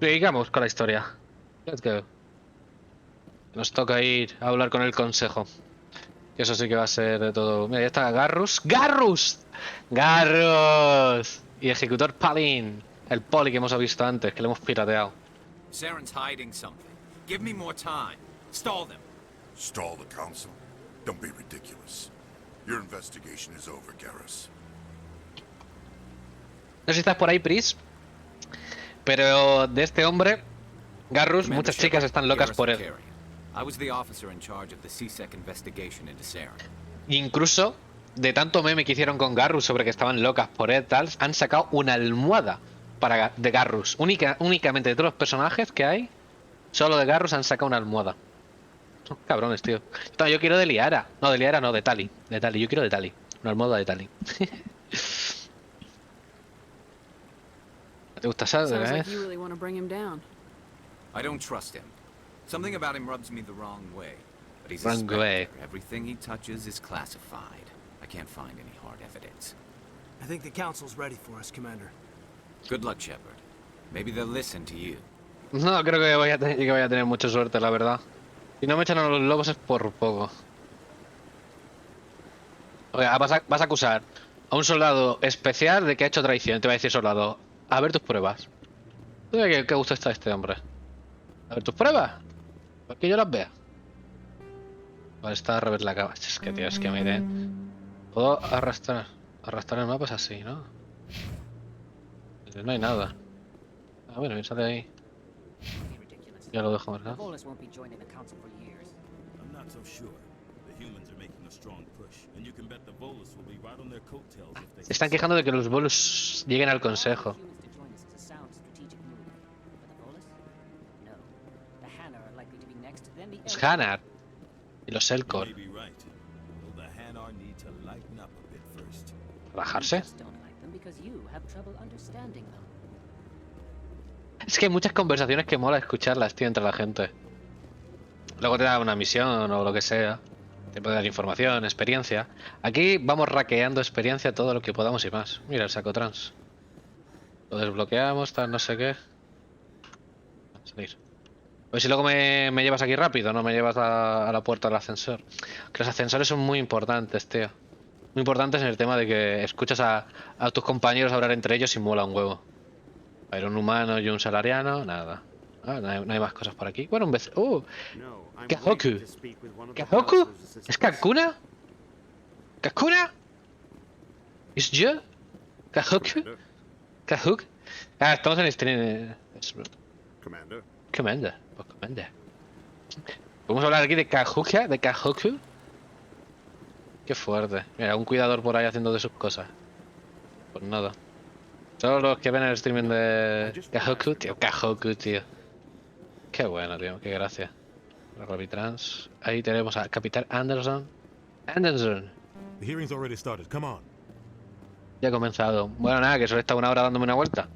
Sigamos con la historia. Let's go. Nos toca ir a hablar con el Consejo. Que eso sí que va a ser de todo. Mira, ya está Garrus. ¡Garrus! ¡Garrus! Y Ejecutor Palin. El poli que hemos visto antes, que le hemos pirateado. Saren's hiding something. Give me more time. Stall them. Stall the council? Don't be ridiculous. Your investigation is over, Garrus. No sé si estás por ahí, Pris. Pero de este hombre, Garrus, muchas chicas están locas por él. I was the officer in charge of the CSEC investigation into Saren. Incluso, de tanto meme que hicieron con Garrus sobre que estaban locas por él, tal, han sacado una almohada de Garrus. Únicamente de todos los personajes que hay, solo de Garrus han sacado una almohada. Son cabrones, tío. Yo quiero de Liara. No, de Liara no, de Tali. De Tali, yo quiero de Tali. Una almohada de Tali. ¿Te gusta esa? I don't trust him. Something about him rubs me the wrong way. But he's a Wrong way. spectre. Everything he touches is classified. I can't find any hard evidence. I think the council's ready for us, Commander. Good luck, Shepard. Maybe they'll listen to you. No, creo que voy a tener mucha suerte, la verdad. Si no me echan a los lobos es por poco. Oye, vas a acusar a un soldado especial de que ha hecho traición. Te va a decir soldado, a ver tus pruebas. ¿Qué gusto está este hombre? A ver tus pruebas. Para que yo las vea. Vale, está al revés la cava. Es que, tío, es que me den. Puedo arrastrar el mapa, es así, ¿no? No hay nada. Ah, bueno, me sale ahí. Ya lo dejo marcado. Se están quejando de que los bolos lleguen al Consejo. Los Hanar y los Elcor. ¿Bajarse? Es que hay muchas conversaciones que mola escucharlas, tío, entre la gente. Luego te da una misión o lo que sea. Te puede dar información, experiencia. Aquí vamos raqueando experiencia todo lo que podamos y más. Mira el saco trans. Lo desbloqueamos, tal, no sé qué. Salir. Pues si luego me llevas aquí rápido, no me llevas a la puerta del ascensor. Que los ascensores son muy importantes, tío. Muy importantes en el tema de que escuchas a tus compañeros hablar entre ellos y mola un huevo. Hay un humano y un salariano, nada. Ah, no hay más cosas por aquí. Bueno, un vez. Kahoku. ¿Kahoku? ¿Es Kakuna? ¿Kakuna? ¿Es yo? ¿Kahoku? ¿Kahuk? Ah, estamos en stream. Commander. Commander. Pues Commander. ¿Podemos hablar aquí de Kahuka? ¿De Kahoku? Qué fuerte. Mira, un cuidador por ahí haciendo de sus cosas. Pues nada. Solo los que ven el streaming de Kahoku, tío. Kahoku, tío. Qué bueno, tío. Qué gracia. La Robitrans. Ahí tenemos a Capitán Anderson. Anderson. The hearing's already started. Come on. Ya ha comenzado. Bueno, nada, que solo está una hora dándome una vuelta.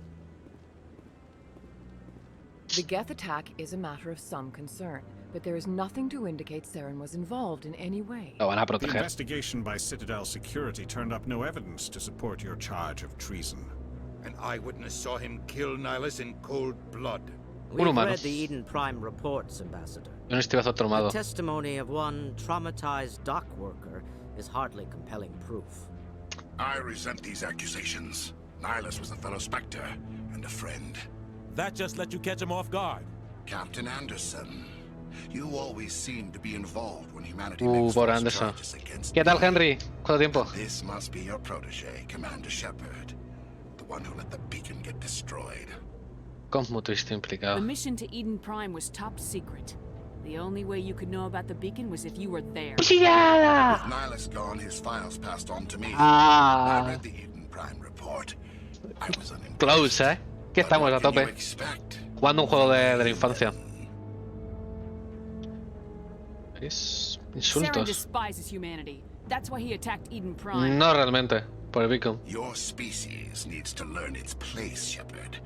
The Geth attack is a matter of some concern, but there is nothing to indicate Saren was involved in any way. Lo van a The proteger. investigation by Citadel Security turned up no evidence to support your charge of treason. An eyewitness saw him kill Nihilus in cold blood. Un humano. read the Eden Prime reports, Ambassador. Un estibazo The tomado. testimony of one traumatized dock worker is hardly compelling proof. I resent these accusations. Nihilus was a fellow Spectre and a friend. That just let you catch him off guard. Captain Anderson, you always seem to be involved when humanity makes Por false Anderson. charges against ¿Qué tal, me. Henry? ¿Cuánto tiempo? This must be your protege, Commander Shepard, the one who let the beacon get destroyed. ¿Cómo tú estás The implicado? mission to Eden Prime was top secret. The only way you could know about the beacon was if you were there. With Nihilus gone, his files passed on to me. I read the Eden Prime report. I was unimpressed. Close, ¿eh? Que But estamos what a can you tope. expect? Jugando un juego de la infancia. Es Saren insultos. despises humanity. That's why he attacked Eden Prime. No realmente, por el beacon. Your species needs to learn its place, Shepard.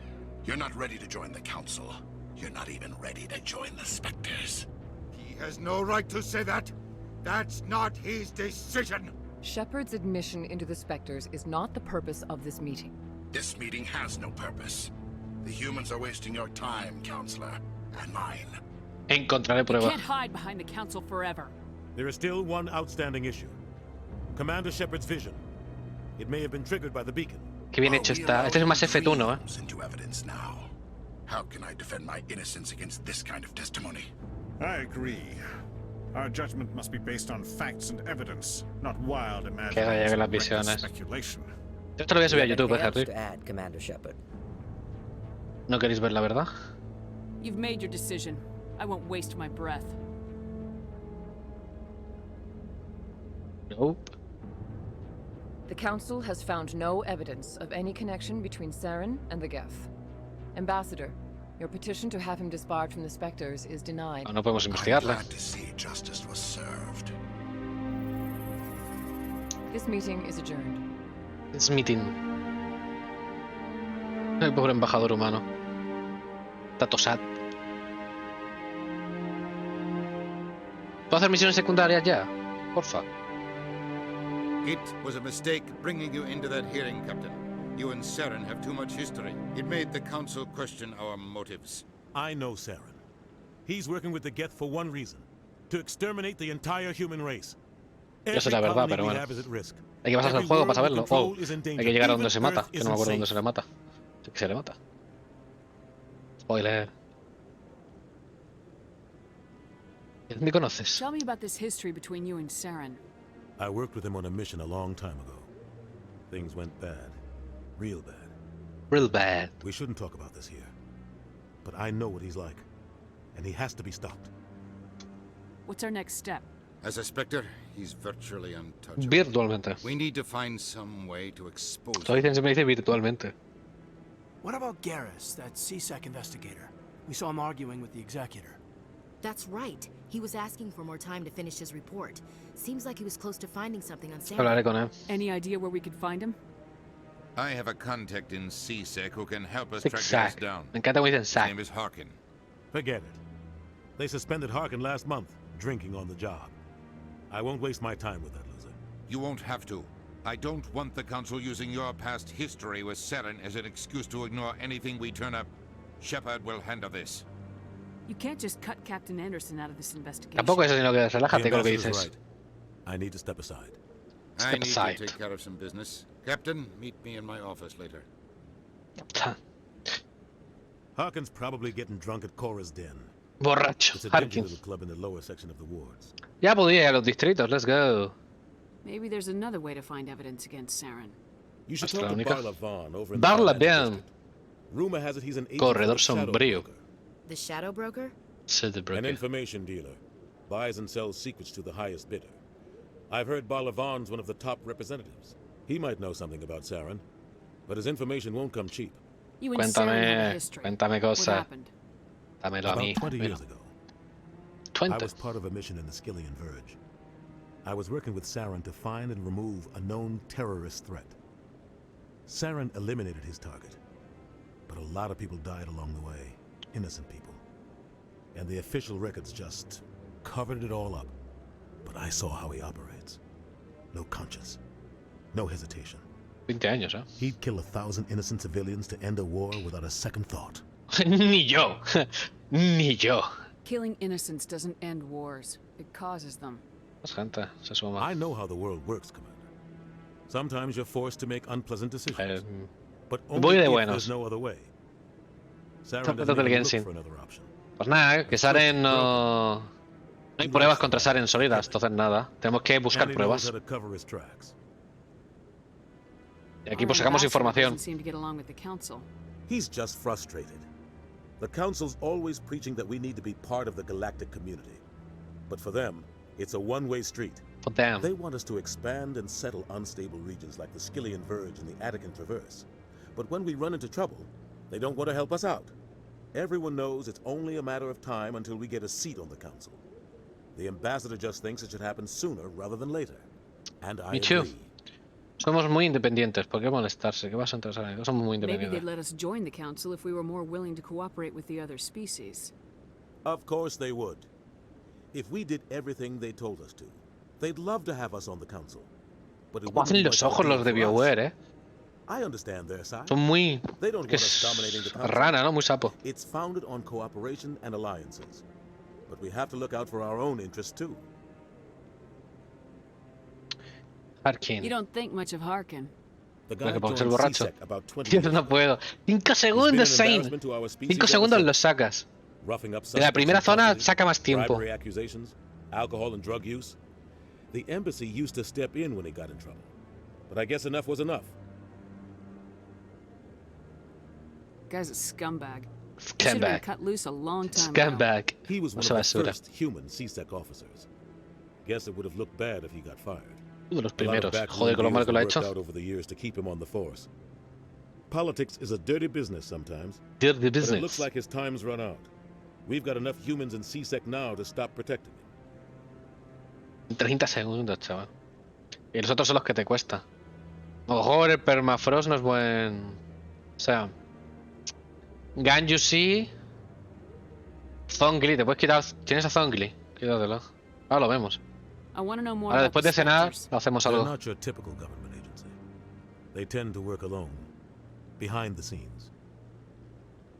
You're not ready to join the Council. You're not even ready to join the Spectres. He has no right to say that. That's not his decision. Shepard's admission into the Spectres is not the purpose of this meeting. This meeting has no purpose. The humans are wasting your time, Counselor, and mine. Encontraré You prueba. can't hide behind the council forever. There is still one outstanding issue. Commander Shepard's vision. It may have been triggered by the beacon. Qué bien hecho está. Este es más F1, ¿eh? Into evidence now. How can I defend my innocence against this kind of testimony? I agree. Our judgment must be based on facts and evidence, not wild Que haga imaginings las and reckless visiones. speculation. Yo esto lo voy a subir a YouTube, Anything else Harry. to add, Commander Shepard? ¿No queréis ver la verdad? You've made your decision. I won't waste my breath. Nope. The Council has found no evidence of any connection between Saren and the Geth. Ambassador, your petition to have him disbarred from the Spectres is denied. No podemos I'm investigarla. glad to see justice was served. This meeting is adjourned. It's meeting. El pobre embajador humano. Está tosat. ¿Puedo hacer misiones secundarias ya? Porfa. It was a mistake bringing you into that hearing, Captain. You and Saren have too much history. It made the Council question our motives. I know Saren. He's working with the Geth for one reason. To exterminate the entire human race. Yo sé la verdad, pero bueno. Hay que pasarse el juego para saberlo. Oh, hay que llegar a donde se mata, que no me acuerdo dónde se le mata. Sí que se le mata. Spoiler. ¿Me conoces? Tell me about this history between you and Saren. I worked with him on a mission a long time ago. Things went bad. Real bad. Real bad. We shouldn't talk about this here. But I know what he's like. And he has to be stopped. What's our next step? As a Spectre, he's virtually untouchable. Virtualmente. We need to find some way to expose Todo him. se me dice virtualmente. What about Garrus, that CSEC investigator? We saw him arguing with the executor. That's right. He was asking for more time to finish his report. Seems like he was close to finding something on Saren. Hablaré con él. Any idea where we could find him? I have a contact in CSEC who can help us track this Sack. down. Me encanta como dicen His sack. name is Harkin. Forget it. They suspended Harkin last month, drinking on the job. I won't waste my time with that loser. You won't have to. I don't want the Council using your past history with Saren as an excuse to ignore anything we turn up. Shepard will handle this. You can't just cut Captain Anderson out of this investigation. Tampoco eso, sino que The relájate con lo que ambassador's dices. right. I need to step aside. I need aside. to take care of some business. Captain, meet me in my office later. Harkin's probably getting drunk at Cora's Den. Borracho. It's a dingy Harkin. little club in the lower section of the wards. Ya podía ir a los distritos. Let's go. Maybe there's another way to find evidence against Saren. You should Hasta talk la to única. Barla Vaughn over in Barla the financial Vaughn. district. Rumor has it he's an agent Corredor of the Shadow sombrío. Broker, The Shadow Broker? Said the an broker. information dealer. Buys and sells secrets to the highest bidder. I've heard Barla Vaughn's one of the top representatives. He might know something about Saren, but his information won't come cheap. You and Saren have a Cuéntame, history. cuéntame What cosas. happened? Dámelo a About mí. 20 Mira. years ago, I 20. was part of a mission in the Skillian Verge. I was working with Saren to find and remove a known terrorist threat. Saren eliminated his target, but a lot of people died along the way, innocent people. And the official records just covered it all up. But I saw how he operates. No conscience, no hesitation. 20 años, ¿eh? He'd kill 1,000 innocent civilians to end a war without a second thought. Ni yo. Ni yo. Killing innocents doesn't end wars. It causes them. Más gente se suma. I know how the world works, Commander. Sometimes you're forced to make unpleasant decisions. But voy only de if buenos. there's no other way. Saren Tampoco doesn't te even Genshin. look for another option. Pues nada, que Saren no... No hay pruebas contra Saren sólidas, entonces nada. Tenemos que buscar And he knows pruebas. how to cover his tracks. Y aquí pues Our sacamos ambassador información. doesn't seem to get along with the council. He's just frustrated. The Council's always preaching that we need to be part of the galactic community. But for them, it's a one-way street. For them. They want us to expand and settle unstable regions like the Skillian Verge and the Attican Traverse. But when we run into trouble, they don't want to help us out. Everyone knows it's only a matter of time until we get a seat on the Council. The ambassador just thinks it should happen sooner rather than later. And I Me too. agree. Somos muy independientes. ¿Por qué molestarse? ¿Qué vas a interesar en eso? Somos muy Maybe they'd independientes. let us join the council if we were more willing to cooperate with the other species. Of course they would. If we did everything they told us to, they'd love to have us on the Council. But it Como hacen wouldn't be los much ojos ideal los de for us. BioWare, ¿eh? I understand their side. Son muy... They don't que want us dominating the council. rana, ¿no? Muy sapo. It's founded on cooperation and alliances. But we have to look out for our own interests too. Harkin. You don't think much of Harkin. The guy Que pongas el joined borracho. CSEC about 20 Yo years no ago. puedo. 5 segundos, Zane. 5 segundos los sacas. Roughing up De la primera suspects in zona custody, saca más tiempo. bribery accusations, alcohol and drug use. The embassy used to step in when he got in trouble. But I guess enough was enough. Guy's a scumbag. Should have been Scumbag. cut loose a long time ago. Scumbag. He was one Esa of the basura. first human CSEC officers. Guess it would have looked bad if he got fired. Uno de los A lot of primeros. backroom Joder, con lo mal deals que lo ha were worked hecho. out over the years to keep him on the force. Politics is a dirty business sometimes. Dirty But it looks business. like his time's run out. We've got enough humans in CSEC now to stop protecting him. 30 segundos, chaval. Y los otros son los que te cuesta. A lo mejor el permafrost no es buen... O sea... Ganjusi... Zongli, te puedes quitar... ¿Tienes a Zongli? Quítatelo. Ahora lo vemos. I want to know more Ahora about después de the cenar, specters. hacemos They're algo. not your typical government agency. They tend to work alone, behind the scenes.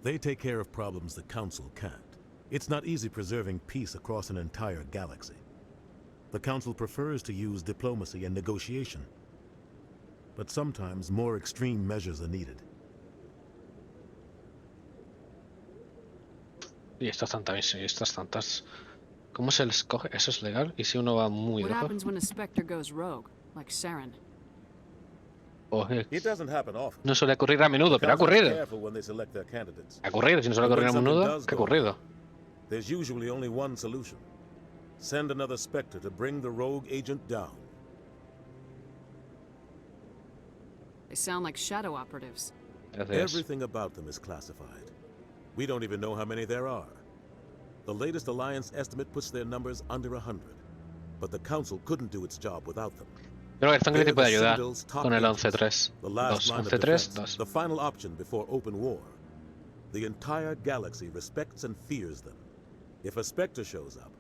They take care of problems the Council can't. It's not easy preserving peace across an entire galaxy. The Council prefers to use diplomacy and negotiation. But sometimes more extreme measures are needed. Y estas tantas, y estas tantas. ¿Cómo se les coge? ¿Eso es legal? ¿Y si uno va muy What loco? happens when a specter goes rogue, like Saren? It doesn't happen often. No suele ocurrir a menudo, The pero ha Council is ocurrido. careful when they select their candidates. Ha ocurrido, si no suele But ocurrir a when something menudo, does ¿qué ha go ocurrido? There's usually only one solution. Send another Spectre to bring the rogue agent down. They sound like shadow operatives. Gracias. Everything about them is classified. We don't even know how many there are. The latest Alliance estimate puts their numbers under 100. But the Council couldn't do its job without them. Creo que el Zongli te They're puede the ayudar Citadel's top con el agents, 11-3. the last 2. line of 11-3, defense, 2. the final option before open war. The entire galaxy respects and fears them. If a Spectre shows up,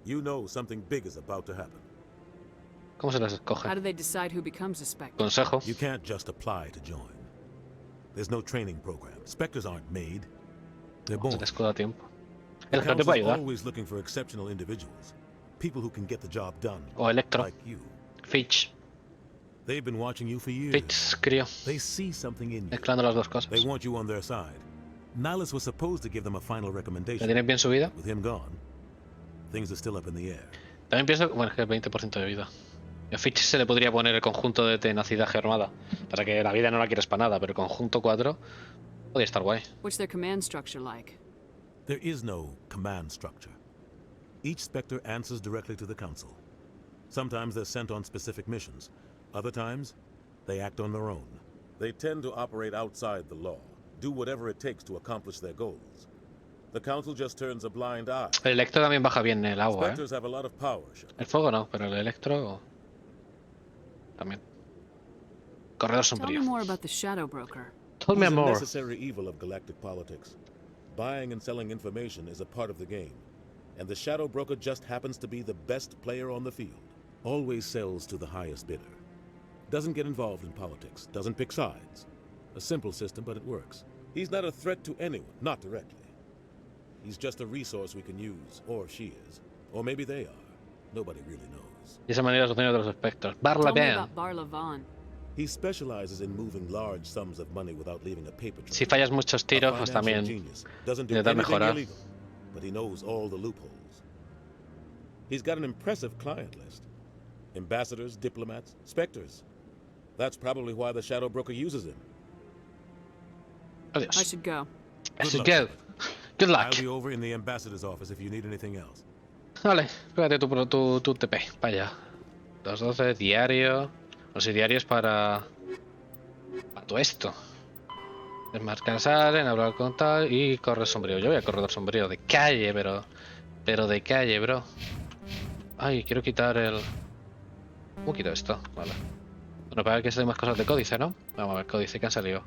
you know something big is about to happen. ¿Cómo se las escoge? How do they decide who becomes a specter? Consejo. You can't just apply to join. There's no training program. Spectres aren't made. They're Se born. te escuda a tiempo. The El que te puede Council's ayudar. always looking for exceptional individuals. People who can get the job done. O Electro. Like you. Fitch. They've been watching you for years. Fitch, crío. They see something in you. Mezclando las dos cosas. They want you on their side. Nihilus was supposed to give them a final ¿La recommendation. tienes bien subida? With him gone, things are still up in the air. También pienso, bueno, es que es 20% de vida. A Fitch se le podría poner el conjunto de tenacidad germada. Para que la vida no la quieres para nada, pero el conjunto 4 podría estar guay. What's their command structure like? There is no command structure. Each Spectre answers directly to the Council. Sometimes they're sent on specific missions. Other times, they act on their own. They tend to operate outside the law, do whatever it takes to accomplish their goals. The Council just turns a blind eye. El Electro también baja bien el agua, ¿eh? Spectres have a lot of power, Shepard. El fuego no, pero el Electro... También. Corredor Tell me sombrío. more about the Shadow Broker. Tell me He's a more. necessary evil of galactic politics. Buying and selling information is a part of the game, and the Shadow Broker just happens to be the best player on the field. Always sells to the highest bidder. Doesn't get involved in politics, doesn't pick sides. A simple system, but it works. He's not a threat to anyone, not directly. He's just a resource we can use, or she is. Or maybe they are. Nobody really knows. Y esa manera los de los espectros. Tell me Barlaban. about Barla Vaughn. He specializes in moving large sums of money without leaving a paper trail. Si fallas muchos A tiros, pues financial también genius. Doesn't do intentar anything mejorar. illegal, but he knows all the loopholes. He's got an impressive client list. Ambassadors, diplomats, specters. That's probably why the Shadow Broker uses him. I Adiós. should go. I Good should luck, go. Shepard. Good luck. I'll be over in the ambassador's office if you need anything else. Vale, pégate tu TP. Para allá. 212, diario. No sé, diario es para todo esto. Desmarcar Saren, hablar con tal y correr sombrío. Yo voy a corredor sombrío de calle, pero de calle, bro. Ay, quiero quitar el... ¿Cómo quito esto? Vale. Bueno, para ver que salen más cosas de códice, ¿no? Vamos a ver, códice que han salido.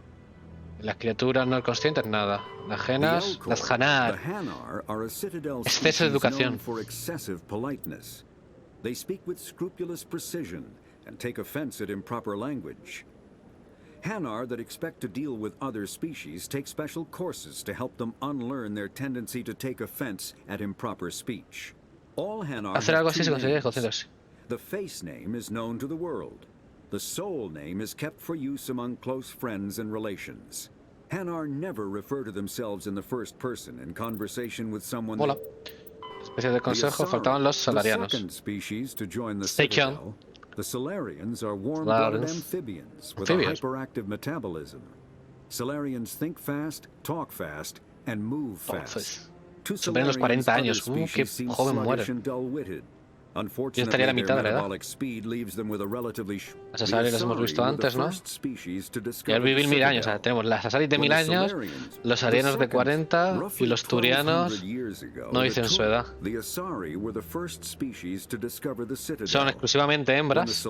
Las criaturas no conscientes, nada. Las genas, las janar. Exceso de educación. For excessive politeness. They speak with scrupulous precision and take offense at improper language. Hanar that expect to deal with other species take special courses to help them unlearn their tendency to take offense at improper speech. All Hanar Hacer algo have así se two consigue names. conocidos. The face name is known to the world. The soul name is kept for use among close friends and relations. Hanar never refer to themselves in the first person in conversation with someone. Hola. Especie de consejo, faltaban los salarianos. The second species to join the Stay Citadel. The Solarians are warm-blooded amphibians with a hyperactive metabolism. Solarians think fast, talk fast, and move fast. To Superan los 40 años. Qué joven mueren. Yo estaría a la mitad de la edad. Las Asari las hemos visto antes, ¿no? Y al vivir 1000 años. O sea, tenemos las Asari de 1000 años, los arianos de 40 y los turianos no dicen su edad. Son exclusivamente hembras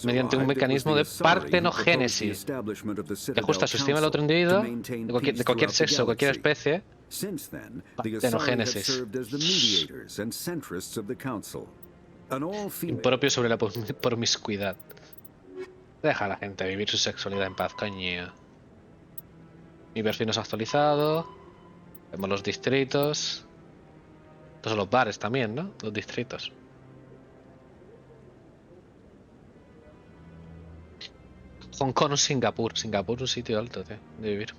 mediante un mecanismo de partenogénesis que ajusta su estima al otro individuo de cualquier sexo, cualquier especie. Partenogénesis. Impropio sobre la promiscuidad. Deja a la gente vivir su sexualidad en paz, coño. Mi perfil no es actualizado. Vemos los distritos. Estos son los bares también, ¿no? Los distritos. Hong Kong o Singapur. Singapur es un sitio alto, tío, de vivir.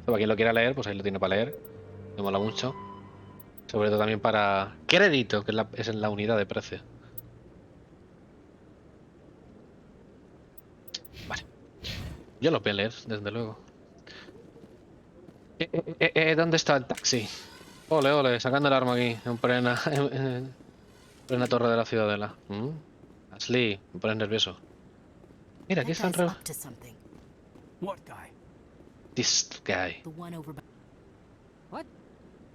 Para quien lo quiera leer, pues ahí lo tiene para leer. Me mola mucho. Sobre todo también para crédito, que es en la unidad de precio. Vale. Yo lo voy a leer, desde luego. ¿Dónde está el taxi? Ole, ole, sacando el arma aquí, en plena torre de la ciudadela. Ashley, me pones nervioso. Mira, aquí están What guy? This guy. The one over by... What?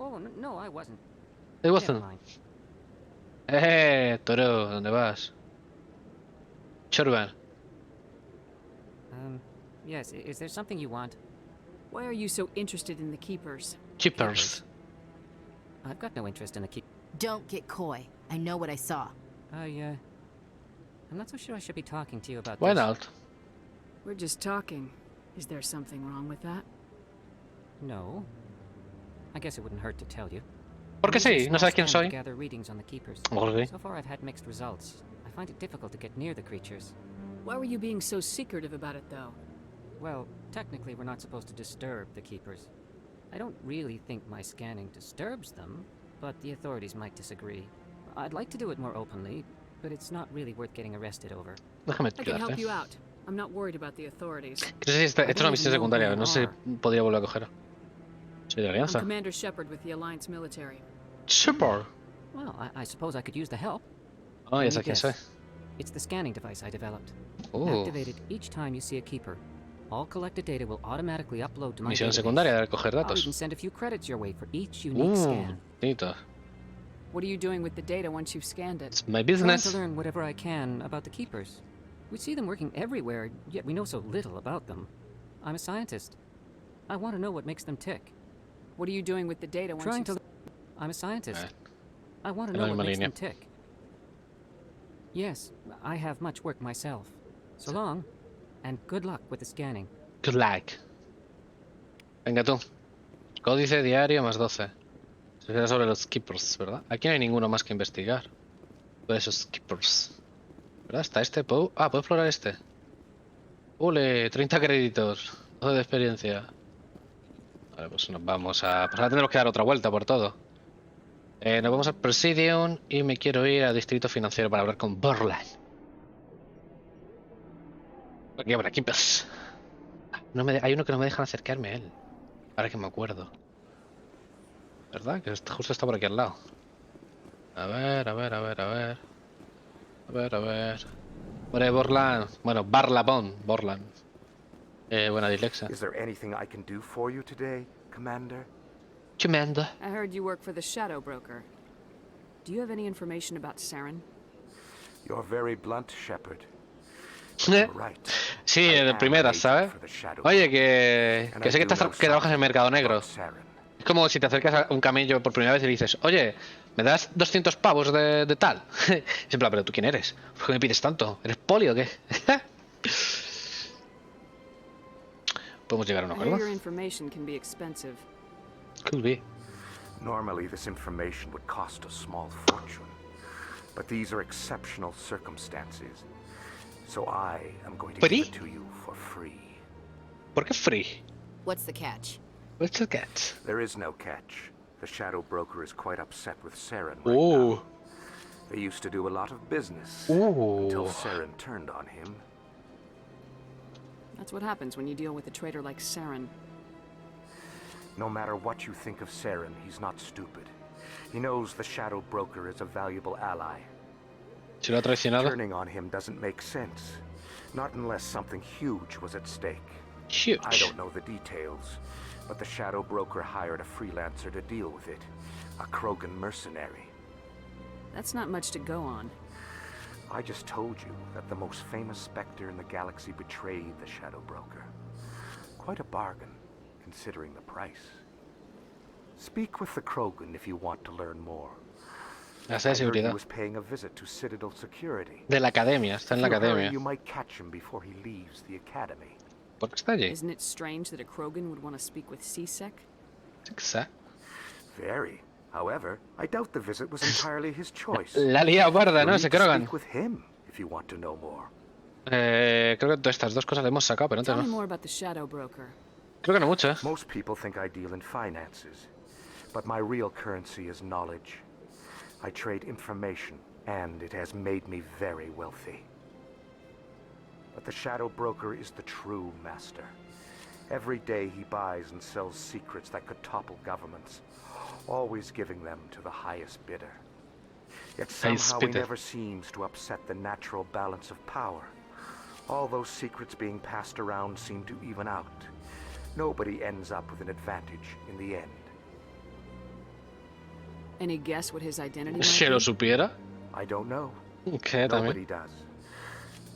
Oh, no, I wasn't. It wasn't. Toro, ¿dónde vas? Chorban. Yes, is there something you want? Why are you so interested in the Keepers? Keepers. I've got no interest in the keep. Don't get coy. I know what I saw. I'm not so sure I should be talking to you about Why this. not? We're just talking. Is there something wrong with that? No. I guess it wouldn't hurt to tell you. Porque sí, no sabes quién soy. Gather readings on the Keepers. Okay. So far I've had mixed results. I find it difficult to get near the creatures. Why were you being so secretive about it, though? Well, technically we're not supposed to disturb the Keepers. I don't really think my scanning disturbs them, but the authorities might disagree. I'd like to do it more openly, but it's not really worth getting arrested over. Déjame I can help you out. I'm not worried about the authorities. Creo que esta es una misión secundaria, no sé si podría volver a coger. Soy de I'm Alianza. Commander Shepard with the Alliance military. Shepard. Well, I suppose I could use the help. Oh, ya sé quién soy. It's the scanning device I developed. Oh. Activated each time you see a Keeper. All collected data will automatically upload to my Misión database. secundaria de recoger I'll datos. even send a few credits your way for each unique scan. Bonito. What are you doing with the data once you've scanned it? It's my Trying business. to learn whatever I can about the Keepers. We see them working everywhere, yet we know so little about them. I'm a scientist. I want to know what makes them tick. What are you doing with the data once Trying you've... to... I'm a scientist. Right. I want to En know la what misma makes línea. them tick. Yes, I have much work myself. So long, and good luck with the scanning. Good luck. Venga tú. Códice diario más 12. Se queda sobre los Keepers, ¿verdad? Aquí no hay ninguno más que investigar. De esos Keepers. ¿Verdad? Está este. ¿Puedo explorar este? ¡Ule! 30 créditos. 12 de experiencia. Vale, pues nos vamos a... Pues ahora tendremos que dar otra vuelta por todo. Nos vamos al Presidium y me quiero ir al distrito financiero para hablar con Borland. Aquí habrá Keepers. Hay uno que no me dejan acercarme a él. Ahora que me acuerdo. ¿Verdad? Que justo está por aquí al lado. A ver. Bueno, Borland. Bueno, Borland. Buena dislexia. Is there anything I can do for you today, Commander? Commander. I heard you work for the Shadow Broker. Do you have any information about Saren? You're very blunt, Shepard. Sí, de primeras, ¿sabes? Oye, que sé que trabajas en mercado negro. Como si te acercas a un camello por primera vez y le dices, oye, ¿me das 200 pavos de tal? Es en plan, pero ¿tú quién eres? ¿Por qué me pides tanto? ¿Eres poli o qué? ¿Podemos llegar a un acuerdo? Could be. Normally, this information would cost a small fortune. But these are exceptional circumstances. So I am going to give it to you for free. ¿Por qué free? What's the catch? What's the catch? There is no catch. The Shadow Broker is quite upset with Saren right now. They used to do a lot of business until Saren turned on him. That's what happens when you deal with a traitor like Saren. No matter what you think of Saren, he's not stupid. He knows the Shadow Broker is a valuable ally. ¿Se lo ha traicionado? Turning on him doesn't make sense. Not unless something huge was at stake. Huge. I don't know the details, but the Shadow Broker hired a freelancer to deal with it. A Krogan mercenary. That's not much to go on. I just told you that the most famous Spectre in the galaxy betrayed the Shadow Broker. Quite a bargain, considering the price. Speak with the Krogan if you want to learn more. La sede de seguridad. He was paying a visit to Citadel Security. De la academia, está en la academia. You might catch him before he leaves the academy. ¿Por qué está allí? Isn't it strange that a Krogan would want to speak with C-Sec? ¿C-Sec? Very. However, I doubt the visit was entirely his choice. La lía parda, ¿no? Ese Krogan. Speak with him if you want to know more. Creo que todas estas dos cosas le hemos sacado, pero antes Tell me no. more about the Shadow Broker. Creo que no mucho, ¿eh? Most people think I deal in finances, but my real currency is knowledge. I trade information, and it has made me very wealthy. But the Shadow Broker is the true master. Every day he buys and sells secrets that could topple governments, always giving them to the highest bidder. Yet somehow he never seems to upset the natural balance of power. All those secrets being passed around seem to even out. Nobody ends up with an advantage in the end. Any guess what his identity might ¿Se lo be? supiera? I don't know. ¿Qué Nobody también? does.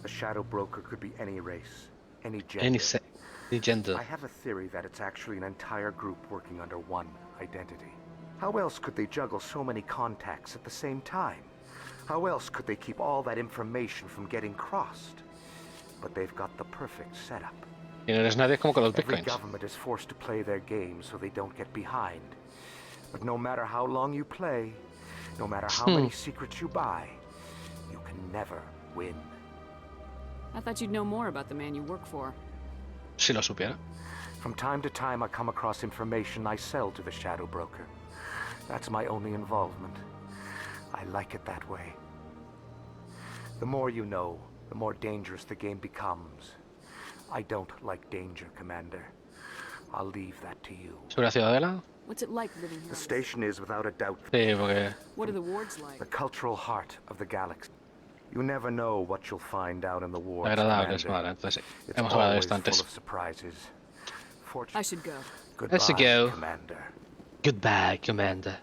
The Shadow Broker could be any race, any gender. Any gender. I have a theory that it's actually an entire group working under one identity. How else could they juggle so many contacts at the same time? How else could they keep all that information from getting crossed? But they've got the perfect setup. Y no eres nadie como con los Every bitcoins. government is forced to play their game so they don't get behind. But no matter how long you play, no matter how many secrets you buy, you can never win. I thought you'd know more about the man you work for. Si lo supiera. From time to time, I come across information I sell to the Shadow Broker. That's my only involvement. I like it that way. The more you know, the more dangerous the game becomes. I don't like danger, Commander. I'll leave that to you. ¿Sobre la ciudadela? What's it like living here? The station is, without a doubt, Sí, porque... What are the wards like? the cultural heart of the galaxy. You never know what you'll find out in the wards, Agradables, Commander. vale, entonces sí. It's Hemos hablado de always esto antes. full of surprises. I should go. Goodbye, Let's go. Commander. Goodbye, Commander.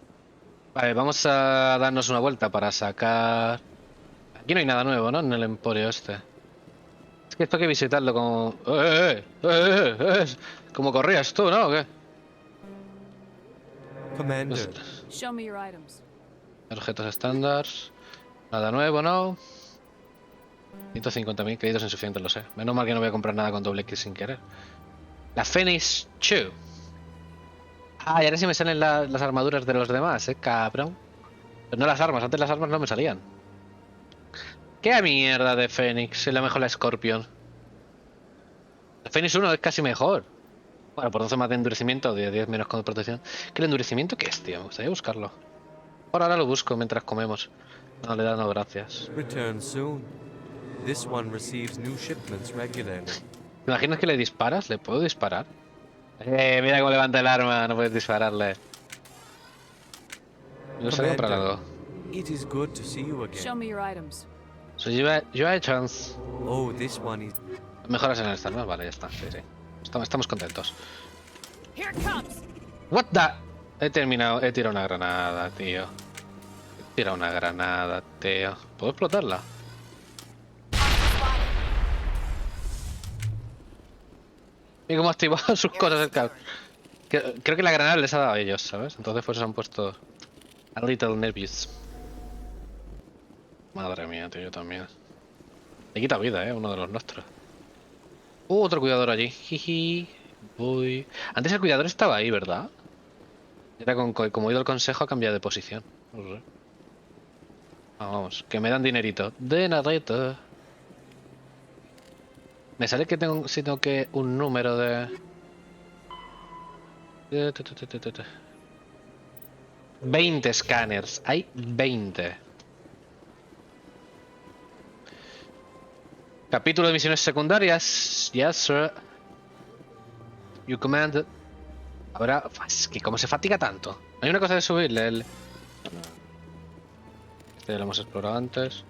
Vale, vamos a darnos una vuelta para sacar... Aquí no hay nada nuevo, ¿no? En el emporio este. Es que esto hay que visitarlo como... Como corrías tú, ¿no? ¿O qué? Commander. Show me your items. Objetos estándar. Nada nuevo, ¿no? 150.000 créditos insuficientes, lo sé. Menos mal que no voy a comprar nada con doble clic sin querer. La Phoenix 2. Ah, y ahora sí me salen las armaduras de los demás, cabrón. Pero no las armas, antes las armas no me salían. ¿Qué mierda de Phoenix? Es la mejor la Scorpion. La Phoenix 1 es casi mejor. Bueno, por 12 más de endurecimiento, de 10 menos con protección. ¿Qué el endurecimiento qué es, tío? Me gustaría buscarlo. Ahora lo busco mientras comemos. No, le dan no, gracias. Return soon. This one receives new shipments regularly. ¿Te imaginas que le disparas? ¿Le puedo disparar? Mira cómo levanta el arma, no puedes dispararle. Me gustaría comprar algo. It is good to see you again. Show me your items. So you have a chance. Oh, this one is... Mejoras en el estar, ¿no? Vale, ya está. Sí, sí. Estamos contentos. Here it comes. What the... He tirado una granada, tío. He tirado una granada, tío. ¿Puedo explotarla? Mira cómo ha activado sus cosas el cabrón. Creo que la granada les ha dado a ellos, ¿sabes? Entonces pues se han puesto a little nervous. Madre mía, tío, yo también. Le quita vida, uno de los nuestros. Otro cuidador allí. Jiji. Uy. Antes el cuidador estaba ahí, ¿verdad? Era como he ido al consejo, ha cambiado de posición. No sé. Vamos, que me dan dinerito. Dinerito. Me sale que tengo, si tengo que un número de... 20 escáneres. Hay 20. Capítulo de misiones secundarias. Yes, sir. You command. Ahora, es que como se fatiga tanto. Hay una cosa de subirle el... Este ya lo hemos explorado antes.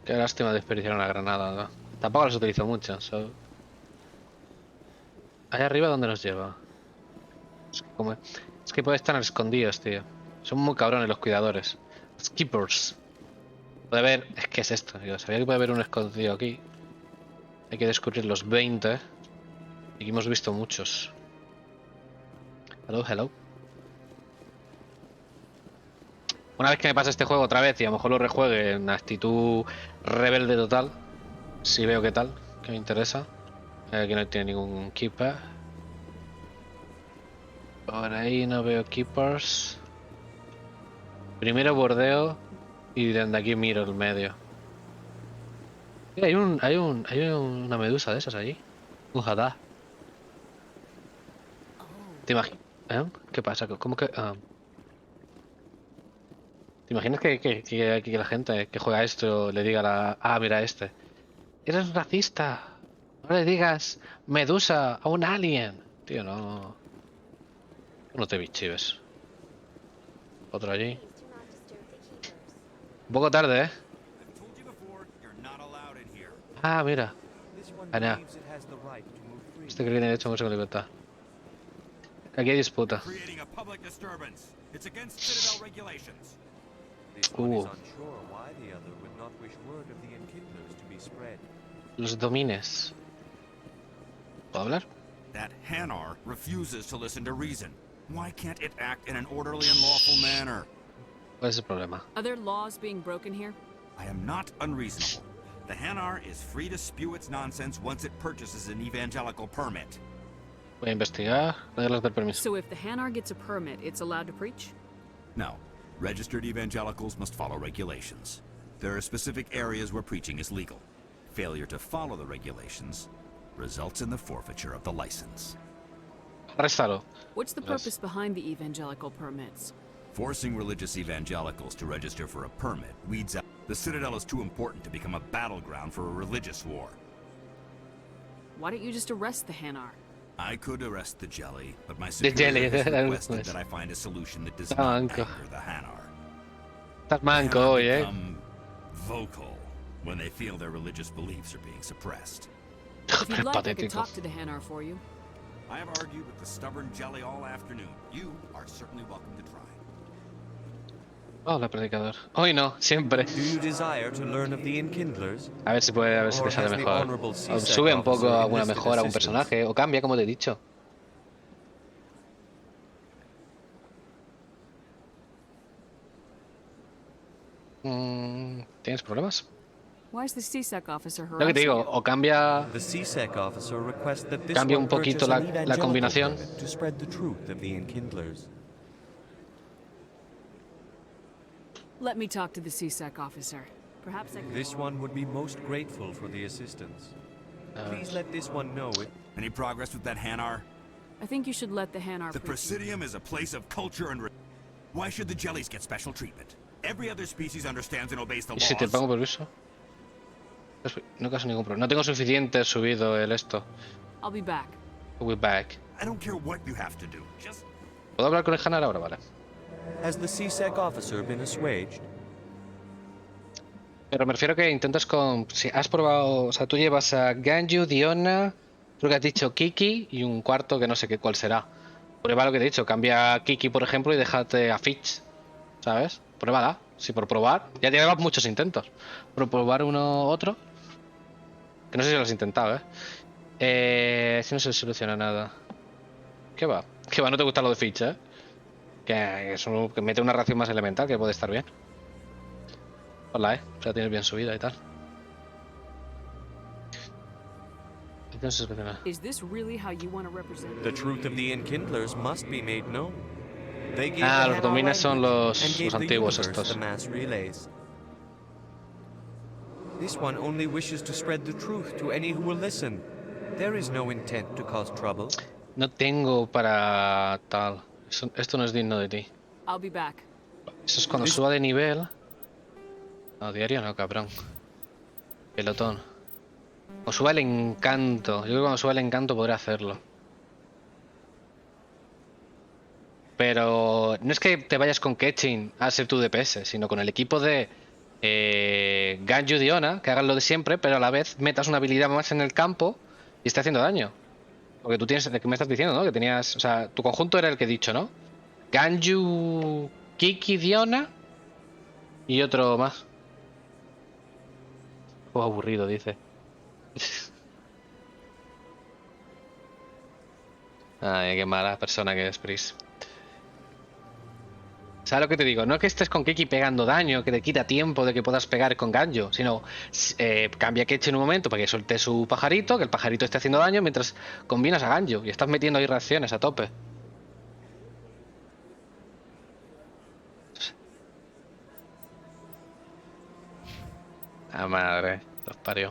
Qué lástima desperdiciar una granada, ¿no? Tampoco las utilizo mucho, so... Ahí arriba, ¿dónde nos lleva? Es que puede estar escondidos, tío. Son muy cabrones los cuidadores. Los keepers. Puede haber... Es que es esto, tío. Sabía que puede haber un escondido aquí. Hay que descubrir los 20. Y aquí hemos visto muchos. Hello, hello. Una vez que me pase este juego otra vez y a lo mejor lo rejuegue en actitud rebelde total. Si veo qué tal, que me interesa. Aquí no tiene ningún keeper. Por ahí no veo keepers. Primero bordeo y desde aquí miro el medio. Sí, hay una medusa de esas allí. Un hadá. ¿Te imaginas? ¿Qué pasa? ¿Cómo que...? ¿Te imaginas que la gente que juega esto le diga a la... Ah, mira este. Eres racista. No le digas medusa a un alien. Tío, no... No te bichives. Otro allí. Un poco tarde, ¿eh? Ah, mira. Ana. Este que viene de hecho mucho con libertad. Aquí hay disputa. Los domines. ¿Puedo hablar? That Hanar refuses to listen to reason. Why can't it act in an orderly and lawful manner? ¿Cuál es el problema? Are there laws being broken here? I am not unreasonable. The Hanar is free to spew its nonsense once it purchases an evangelical permit. Voy a investigar. Reglas del permiso. So if the Hanar gets a permit, it's allowed to preach? No. Registered evangelicals must follow regulations. There are specific areas where preaching is legal. Failure to follow the regulations results in the forfeiture of the license. Arrestado. What's the purpose behind the evangelical permits? Forcing religious evangelicals to register for a permit weeds out. The Citadel is too important to become a battleground for a religious war. Why don't you just arrest the Hanar? I could arrest the jelly, but my superior has requested that I find a solution that does not anger the Hanar. Estás manco hoy, eh? Vocal when they feel their religious beliefs are being suppressed. If you'd like, I could talk to the Hanar for you. I have argued with the stubborn jelly all afternoon. You are certainly welcome to try. Hola, predicador. Hoy no, siempre. Do you desire to learn of the Enkindlers? A ver si puede, a ver si te sale mejor. O sube un poco alguna mejora a un personaje, o cambia, como te he dicho. ¿Tienes problemas? Why is the CSEC officer Lo que te digo, o cambia... The CSEC officer requests that this Cambia one un poquito purchase la an combinación. evangelical permit to spread the truth of the Enkindlers. Let me talk to the CSEC officer. Perhaps I can... This one would be most grateful for the assistance. Please let this one know it. Any progress with that Hanar? I think you should let the Hanar The preach. Presidium is a place of culture and... Why should the jellies get special treatment? Every other species understands and obeys the ¿Y si te laws. pago por eso? No caso ningún problema. No tengo suficiente subido el esto. I'll be back. I'll be back. I don't care what you have to do. Just... ¿Puedo hablar con el Hanar ahora? Vale. Has the CSEC officer been assuaged? Pero me refiero que intentas con... Si has probado... O sea, tú llevas a Ganju, Diona... Creo que has dicho Kiki y un cuarto que no sé qué cuál será. Prueba lo que te he dicho. Cambia a Kiki, por ejemplo, y déjate a Fitch. ¿Sabes? Pruébala. Si por probar... Ya llevas muchos intentos. Por probar uno otro... Que no sé si lo has intentado, ¿eh? Si no se soluciona nada. ¿Qué va? ¿Qué va? ¿No te gusta lo de ficha? Que eso que mete una ración más elemental que puede estar bien. Hola, o sea, tienes bien subida y tal. Is this really how you want to represent? The truth of the Enkindlers must be made known. They gave Ah, the los Hanar domines son language and los gave the antiguos universe estos. the mass relays. This one only wishes to spread the truth to any who will listen. There is no intent to cause trouble. No tengo para tal. Esto no es digno de ti. I'll be back. Eso es cuando suba de nivel. No, diario no, cabrón. Pelotón. O suba el encanto. Yo creo que cuando suba el encanto podré hacerlo. Pero no es que te vayas con Ketchin a ser tu DPS, sino con el equipo de Ganju y Diona, que hagan lo de siempre, pero a la vez metas una habilidad más en el campo y esté haciendo daño. Porque tú tienes, que me estás diciendo, ¿no? Que tenías, o sea, tu conjunto era el que he dicho, ¿no? Ganju, Kiki, Diona y otro más. Oh, aburrido, dice. Ay, qué mala persona que es, Pris. ¿Sabes lo que te digo? No es que estés con Kiki pegando daño, que te quita tiempo de que puedas pegar con Ganjo, sino cambia Kechi en un momento para que suelte su pajarito, que el pajarito esté haciendo daño mientras combinas a Ganjo y estás metiendo ahí reacciones a tope. Ah, madre, los parió.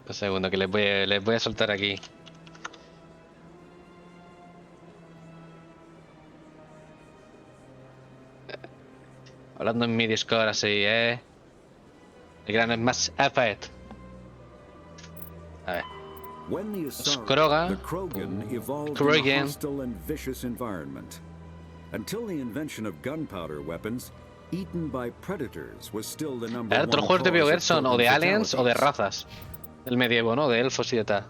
Un segundo, que les voy a soltar aquí. Hablando en mi Discord así, El gran es más Effect. A ver. Los Krogan. The Krogan evolved in a Krogan. hostile and vicious environment. Until the invention of gunpowder weapons, eaten by predators was still the number one Otros juegos de cause of BioWare son o de Krogan aliens o de fatalities. razas. El medievo, ¿no? De elfos y de tal.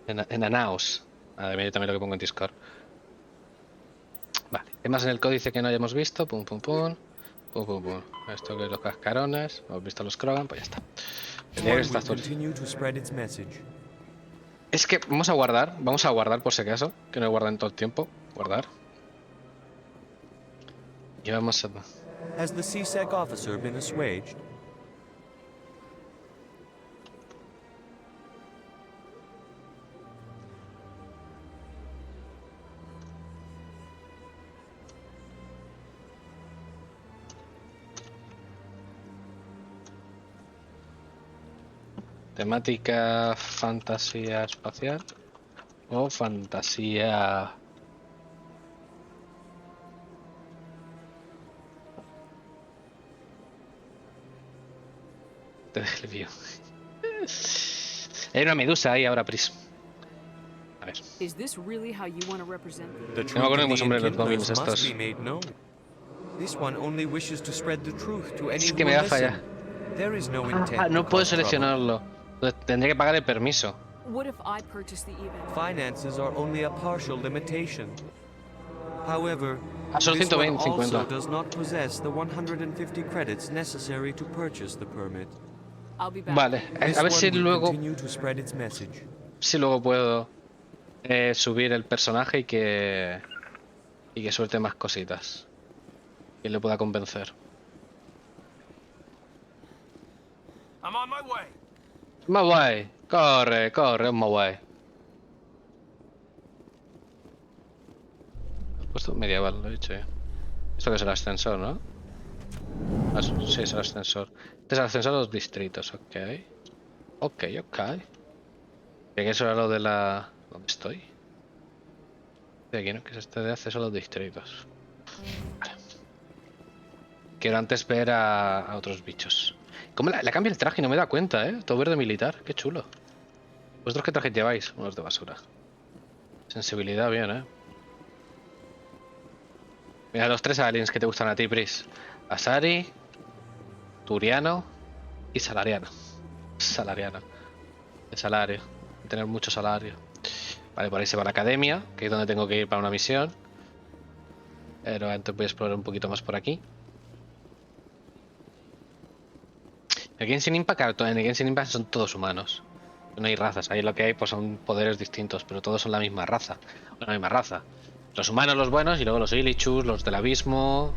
En Anaos. A ver, yo también lo que pongo en Discord. Vale. Temas en el códice que no hayamos visto. Pum, pum, pum. Pum, pum, pum. Esto que es los cascarones. Hemos visto los Krogan, pues ya está. Es que vamos a guardar por si acaso. Que no guarden todo el tiempo. Guardar. Y vamos a... Has the CSEC officer been assuaged? Temática fantasía espacial o fantasía... Te desvío. Hay una medusa ahí ahora, Pris. A ver. Is this really how you want to represent? The No me truth acuerdo of cómo the son los dominios Enkindlers must estos. be made known. This one only wishes to spread the truth to any Es who que me will da falla. listen. There is no intent Ah, no to puedo cause trouble. seleccionarlo. Tendría que pagar el permiso. What if I purchase the event? Finances are only a partial limitation. However, solo this one 120, 50. also does not possess the 150 credits necessary to purchase the permit. I'll be back. Vale, This a ver one si will luego continue to spread its message. puedo subir el personaje y que suelte más cositas y le pueda convencer. I'm on my way. Más guay, corre, es más guay. He puesto medieval, lo he dicho ya. Esto que es el ascensor, ¿no? Ah, sí, es el ascensor. Este es el ascensor de los distritos, ok. Ok. Que eso era lo de la... ¿Dónde estoy? De aquí, ¿no? Que es este de acceso a los distritos. Vale. Quiero antes ver a otros bichos. ¿Cómo le cambia el traje y no me da cuenta, eh? Todo verde militar, qué chulo. ¿Vosotros qué trajes lleváis? Unos de basura. Sensibilidad, bien, eh. Mira los 3 aliens que te gustan a ti, Pris. Asari, Turiano y Salariano. De salario. Tener mucho salario. Vale, por ahí se va la academia, que es donde tengo que ir para una misión. Pero antes voy a explorar un poquito más por aquí. En Genshin Impact son todos humanos. No hay razas, ahí lo que hay pues son poderes distintos, pero todos son la misma raza. La misma raza. Los humanos, los buenos, y luego los Illichus, los del abismo.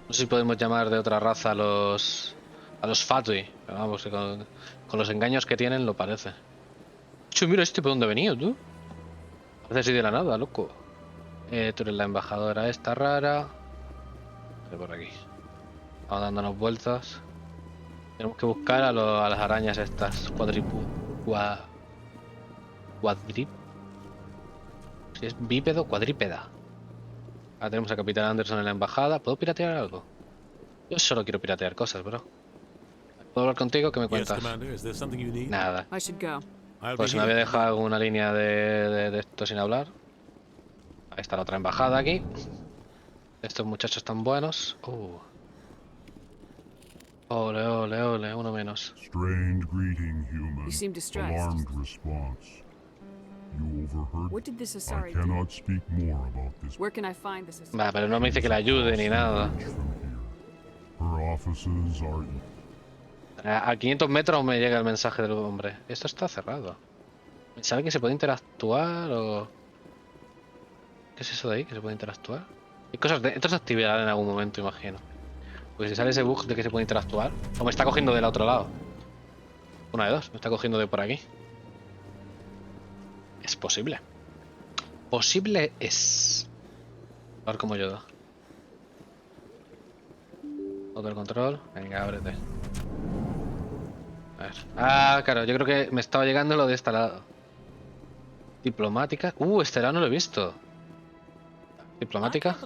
No sé si podemos llamar de otra raza a los Fatui. Pero vamos, que con los engaños que tienen lo parece. Chu, mira este por dónde ha venido, tú. Parece así de la nada, loco. Tú eres la embajadora esta rara. Por aquí. Vamos dándonos vueltas. Tenemos que buscar a las arañas estas. Si es bípedo, cuadrípeda. Ahora tenemos a Capitán Anderson en la embajada. ¿Puedo piratear algo? Yo solo quiero piratear cosas, bro. ¿Puedo hablar contigo? ¿Qué me cuentas? Nada. Pues me había dejado alguna línea de esto sin hablar. Ahí está la otra embajada aquí. Estos muchachos tan buenos. Ole, ole, ole, uno menos. Strange greeting, human. You seem distressed. Alarmed response. You overheard? What did this I Asari cannot do? speak more about this. Where can I find this Asari? Va, pero no me dice que le ayude ni nada. Her offices are... A 500 metros me llega el mensaje del hombre. Esto está cerrado. ¿Sabe que se puede interactuar o...? ¿Qué es eso de ahí? ¿Que se puede interactuar? Hay cosas de... Esto es actividad en algún momento, imagino. Pues si sale ese bug de que se puede interactuar... O me está cogiendo del otro lado. Una de dos. Me está cogiendo de por aquí. Es posible. Posible es. A ver cómo ayuda. Otro control. Venga, ábrete. A ver. Ah, claro, yo creo que me estaba llegando lo de este lado. Diplomática. Este lado no lo he visto. Diplomática.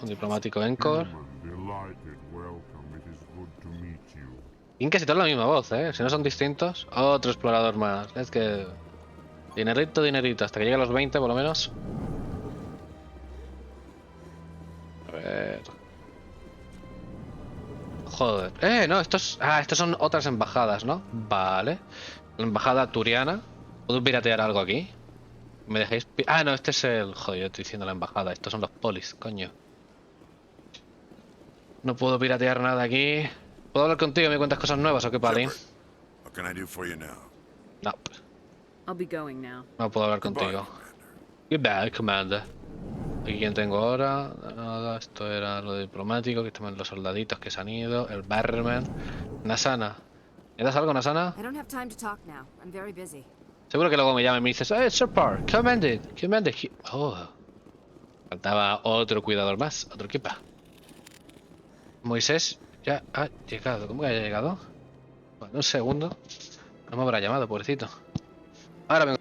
Un diplomático Encore. Y casi todos la misma voz, Si no son distintos. Otro explorador más. Es que... Dinerito, dinerito. Hasta que llegue a los 20 por lo menos. A ver... Joder. No, estos son otras embajadas, ¿no? Vale. La embajada turiana. ¿Puedo piratear algo aquí? ¿Me dejáis? No, este es el... Joder, yo estoy diciendo la embajada. Estos son los polis, coño. No puedo piratear nada aquí. ¿Puedo hablar contigo y me cuentas cosas nuevas o qué, Palin? No. I'll be going now. No puedo hablar contigo. Goodbye, Commander. Aquí quién tengo ahora. Nada, esto era lo diplomático, que están los soldaditos que se han ido. El verme. Nasana. ¿Me das algo, Nasana? I don't have time to talk now. I'm very busy. Seguro que luego me llaman y me dices, support, commanded. Oh. Faltaba otro cuidador más, otro equipa. Moisés ya ha llegado. ¿Cómo que haya llegado? Bueno, un segundo. No me habrá llamado, pobrecito. Ahora vengo.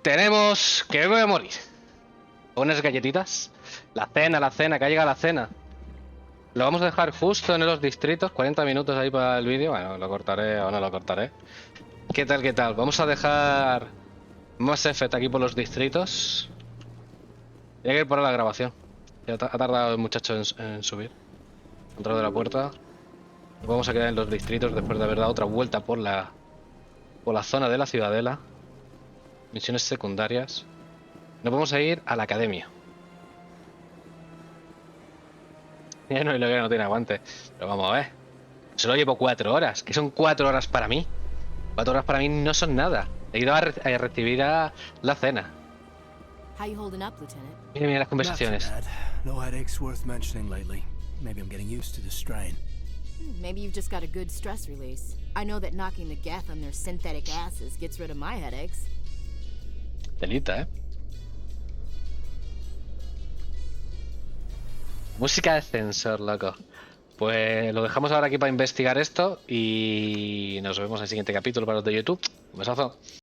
tenemos que me voy a morir. Unas galletitas. La cena, que ha llegado la cena. Lo vamos a dejar justo en los distritos. 40 minutos ahí para el vídeo. Bueno, lo cortaré o no lo cortaré. ¿Qué tal, qué tal? Vamos a dejar más efecto aquí por los distritos. Y hay que ir por la grabación. Ya ha tardado el muchacho en subir. Dentro de la puerta. Nos vamos a quedar en los distritos después de haber dado otra vuelta por la zona de la ciudadela. Misiones secundarias. Nos vamos a ir a la academia. Ya no, lo que no tiene aguante. Pero vamos a ver. Solo llevo 4 horas. ¿Qué son 4 horas para mí? 4 horas para mí no son nada. He ido a recibir a la cena. Mira las conversaciones. No headaches worth mentioning lately. Maybe I'm getting used to the strain. Maybe you've just got a good stress release. I know that knocking the geth on their synthetic asses gets rid of my headaches. Telita, ¿eh? Música de ascensor, loco. Pues lo dejamos ahora aquí para investigar esto y nos vemos en el siguiente capítulo para los de YouTube. Un besazo.